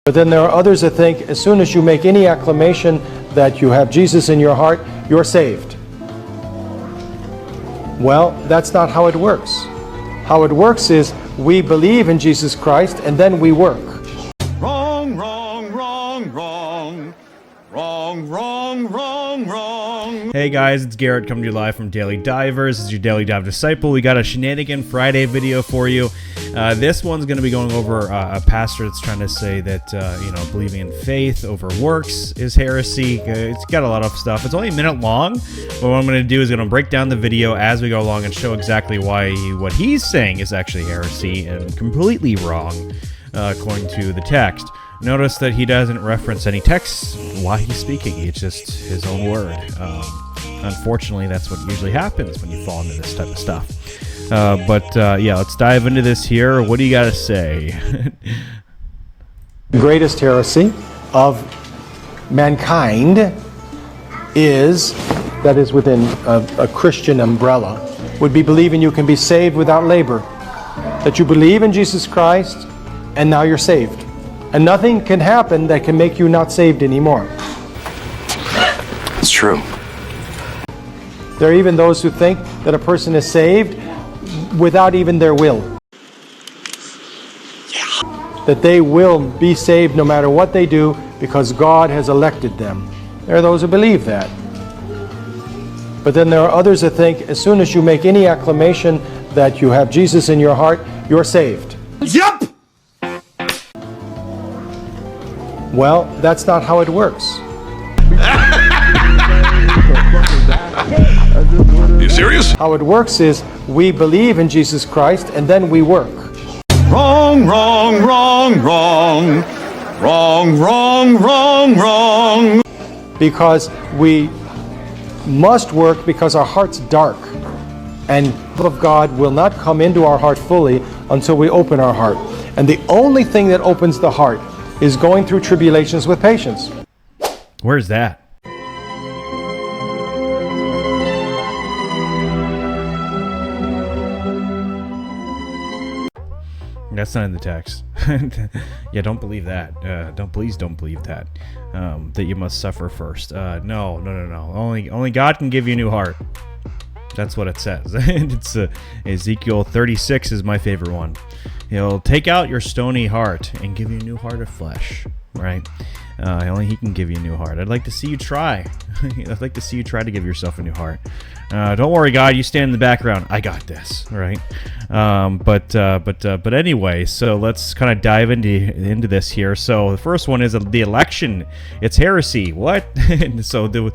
But then there are others that think as soon as you make any acclamation that you have Jesus in your heart, you're saved. Well, that's not how it works. How it works is we believe in Jesus Christ and then we work. Wrong, wrong, wrong, wrong. Wrong, wrong, wrong, wrong. Hey guys, it's Garrett coming to you live from Daily Divers. This is your Daily Dive Disciple. We got a Shenanigan Friday video for you. This one's going to be going over a pastor that's trying to say that, believing in faith over works is heresy. It's got a lot of stuff. It's only a minute long, but what I'm going to do is going to break down the video as we go along and show exactly why what he's saying is actually heresy and completely wrong, according to the text. Notice that he doesn't reference any text while he's speaking. It's just his own word. Unfortunately, that's what usually happens when you fall into this type of stuff. Yeah, let's dive into this here. What do you got to say? The greatest heresy of mankind that is within a Christian umbrella, would be believing you can be saved without labor. That you believe in Jesus Christ and now you're saved. And nothing can happen that can make you not saved anymore. It's true. There are even those who think that a person is saved without even their will. That they will be saved no matter what they do because God has elected them. There are those who believe that. But then there are others that think as soon as you make any acclamation that you have Jesus in your heart, you're saved. Yup! Well, that's not how it works. You serious? How it works is we believe in Jesus Christ and then we work. Wrong, wrong, wrong, wrong. Wrong, wrong, wrong, wrong. Because we must work because our heart's dark. And the love of God will not come into our heart fully until we open our heart. And the only thing that opens the heart is going through tribulations with patience. Where's that? That's not in the text. Yeah, don't believe that. Please don't believe that. That you must suffer first. No. Only God can give you a new heart. That's what it says. It's Ezekiel 36 is my favorite one. He'll take out your stony heart and give you a new heart of flesh, right? Only he can give you a new heart. I'd like to see you try. I'd like to see you try to give yourself a new heart. Don't worry, God, you stand in the background. I got this, right? But anyway, so let's kind of dive into this here. So the first one is the election. It's heresy. What? So the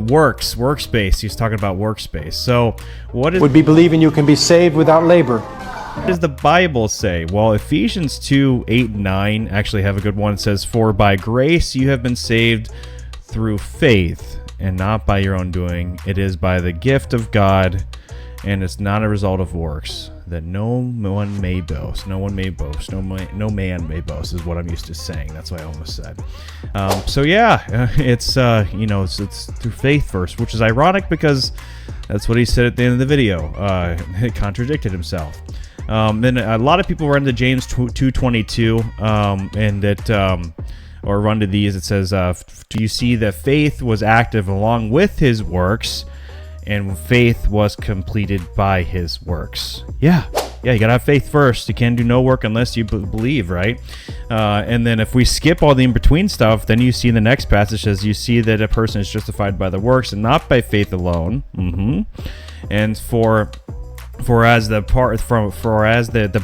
workspace. He's talking about workspace. So what is would be believing you can be saved without labor. What does the Bible say? Well, Ephesians 2:8-9 actually have a good one. It says, "For by grace you have been saved through faith, and not by your own doing. It is by the gift of God, and it's not a result of works, that no one may boast." No one may boast. No man may boast is what I'm used to saying. That's what I almost said. So yeah, it's through faith first, which is ironic because that's what he said at the end of the video. It contradicted himself. Then a lot of people run to James 2:22, and that or run to these. It says, "Do you see that faith was active along with his works, and faith was completed by his works?" Yeah, you gotta have faith first. You can't do no work unless you believe, right? And then if we skip all the in-between stuff, then you see in the next passage says, "You see that a person is justified by the works and not by faith alone." And for as the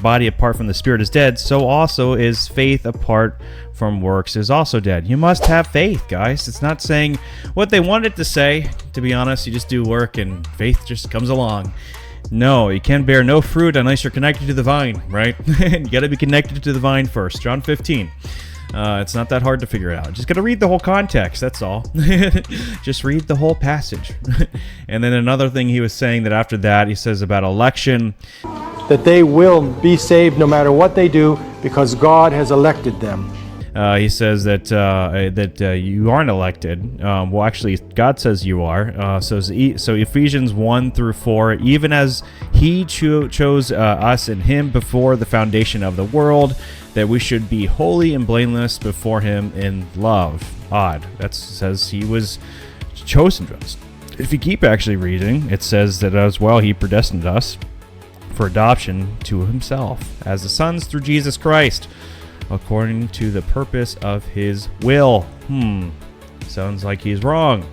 body apart from the spirit is dead, so also is faith apart from works is also dead. You must have faith, guys. It's not saying what they wanted to say. To be honest, you just do work and faith just comes along. No, you can bear no fruit unless you're connected to the vine, right? You got to be connected to the vine first. John 15. It's not that hard to figure it out. Just got to read the whole context, that's all. Just read the whole passage. And then another thing he was saying that after that, he says about election. That they will be saved no matter what they do because God has elected them. He says that you aren't elected. Well, actually, God says you are. So Ephesians 1 through 4, even as He chose us in Him before the foundation of the world, that we should be holy and blameless before Him in love. Odd. That says He was chosen to us. If you keep actually reading, it says that as well He predestined us for adoption to Himself as the sons through Jesus Christ, according to the purpose of His will. Sounds like he's wrong.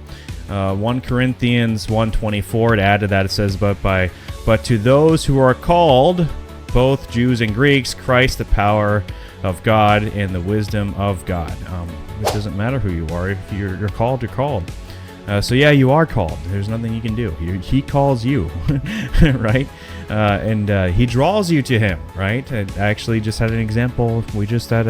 1 Corinthians 1:24, to add to that, it says, but to those who are called, both Jews and Greeks, Christ the power of God and the wisdom of God. It doesn't matter who you are. If you're called, you're called. So yeah, you are called. There's nothing you can do. He calls you, right? And He draws you to Him, right? I actually just had an example. We just had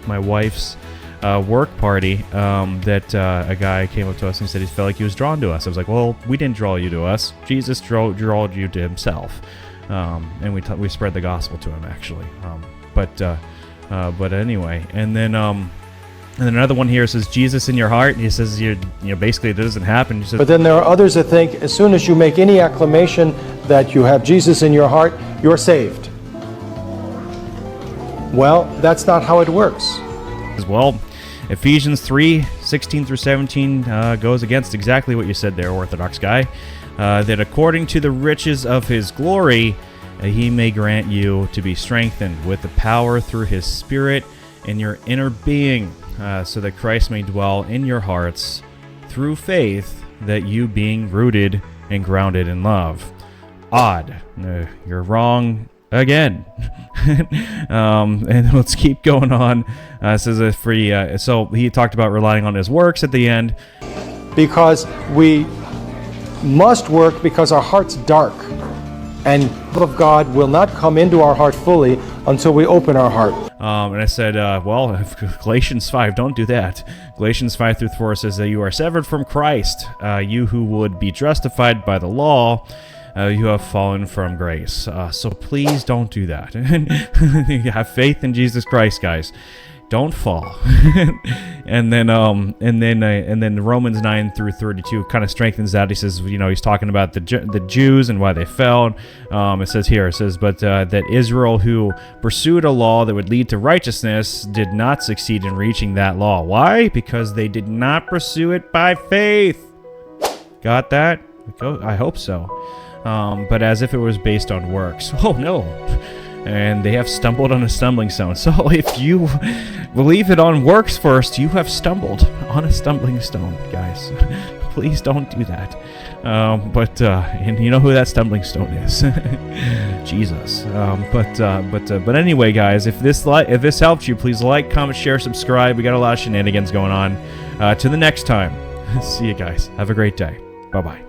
my wife's work party that a guy came up to us and said he felt like he was drawn to us. I was like, well, we didn't draw you to us. Jesus drawed you to Himself, and we spread the gospel to Him, actually. But anyway, and then another one here says Jesus in your heart. And he says basically it doesn't happen. He says, But then there are others that think as soon as you make any acclamation that you have Jesus in your heart, you're saved. Well, that's not how it works. as well, Ephesians 3:16 through 17 goes against exactly what you said there, Orthodox guy. That according to the riches of His glory, He may grant you to be strengthened with the power through His Spirit in your inner being, so that Christ may dwell in your hearts through faith, that you being rooted and grounded in love. Odd. You're wrong again. And let's keep going on. So he talked about relying on his works at the end. Because we must work because our heart's dark. And the love of God will not come into our heart fully until we open our heart. And I said, Galatians 5, don't do that. Galatians 5 through 4 says that you are severed from Christ. You who would be justified by the law, you have fallen from grace. So please don't do that. Have faith in Jesus Christ, guys. Don't fall. and then Romans 9 through 32 kind of strengthens that. He says, he's talking about the Jews and why they fell. It says, but that Israel, who pursued a law that would lead to righteousness, did not succeed in reaching that law. Why? Because they did not pursue it by faith. Got that? I hope so. But as if it was based on works. Oh no. And they have stumbled on a stumbling stone. So if you believe it on works first, you have stumbled on a stumbling stone, guys. Please don't do that. And you know who that stumbling stone is? Jesus. But anyway, guys, if this helped you, please like, comment, share, subscribe. We got a lot of shenanigans going on. To the next time. See you guys. Have a great day. Bye-bye.